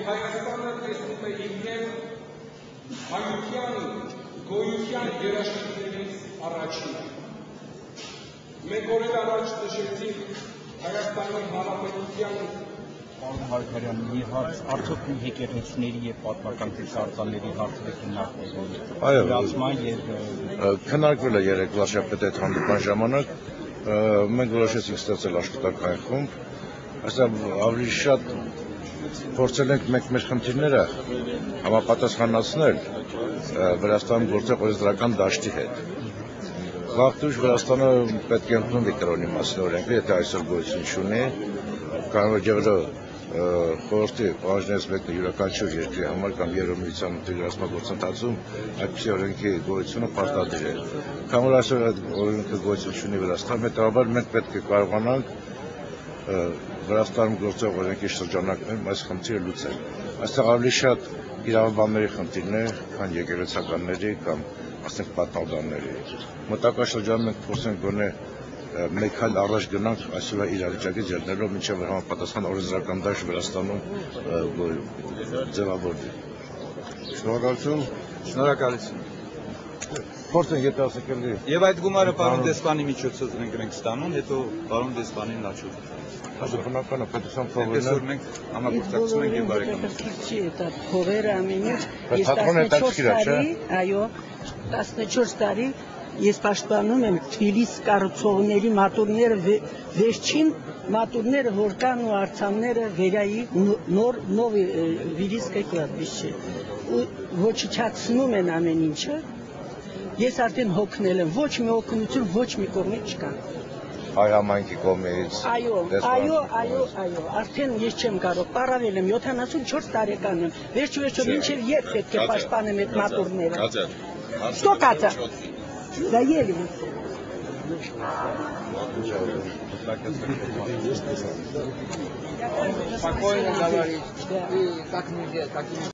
Հայաստանը տեսնում է ինքնեն հայության գոյության երաշխիքներից առաջինը։ Մենք օրեր առաջ նշեցինք Հայաստանի Հանրապետության Պարոն Հարությունյան, մի հարց, արդյոք եկեղեցիների եւ պատմական տեսարկանների հարցը քննարկվել է երեկվա շաբաթ այդ հանդիպման ժամանակ, մենք որոշեցինք ստեղծել աշխատանքային խումբ, այստեղ ավելի շատ փորձել ենք մենք մեր խնդիրները համապատասխանեցնել Վրաստանում գործող օրենսդրական դաշտի հետ։ Վաղտուշ Վրաստանը պետք է ընդունի կրոնի մասին օրենքը, եթե այսօր գոյություն չունի, կանոնավոր խորհրդի պահանջներից մեկը յուրաքանչյուր երկրի համար կամ Եվրամիության ինտեգրացման գործընթացում այդպիսի օրենքի գոյությունը պարտադիր է։ Քանի որ այսօր այդ օրենքը գոյություն չունի Վրաստանում, հետևաբար մենք պետք է կարողանանք Վրաստանում գործող օրենքի շրջանակներում այս խնդիրը լուծել։ Այստեղ ավելի շատ իրավաբանների խնդիրն է, քան եկեղեցականների կամ ասենք պատմաբանների։ Մտակա շրջանում մենք փորձենք գոնե մեկ այլ առաջ գնանք այսօրվա իրավիճակից ելնելով մինչև համապատասխան օրենսդրական դաշտ Վրաստանում ձևավորվի։ Շնորհակալություն։ Շնորհակալություն։ Փորձենք եթե ասեք էլի։ Եվ այդ գումարը պարոն դեսպանի միջոցով ենք ստանում, հետո պարոն դեսպանին լաչում։ Այսօր բնական է պետության փողերն այսօր մենք համագործակցում ենք եւ բարեկամություն։ Չի դա փողերը ամեն ինչ։ Ես 14 տարի, այո, 14 տարի ես պաշտպանում եմ Թբիլիս կառուցողների մատուրները վերջին մատուրները որ կան ու արձանները վերայի նոր վիրիսկը կլատվիշ ու ոչնչացնում են ամեն ինչը ես արդեն հոգնել եմ ոչ մի օգնություն ոչ մի կողմից չկա հայ համայնքի կողմից այո արդեն ես չեմ կարող պարավել եմ 74 տարեկան եմ վերջո մինչև երբ պետք է պաշտպանեմ այդ մատուրները Что Катя? Заели мы. Спокойно говорить. Как нельзя,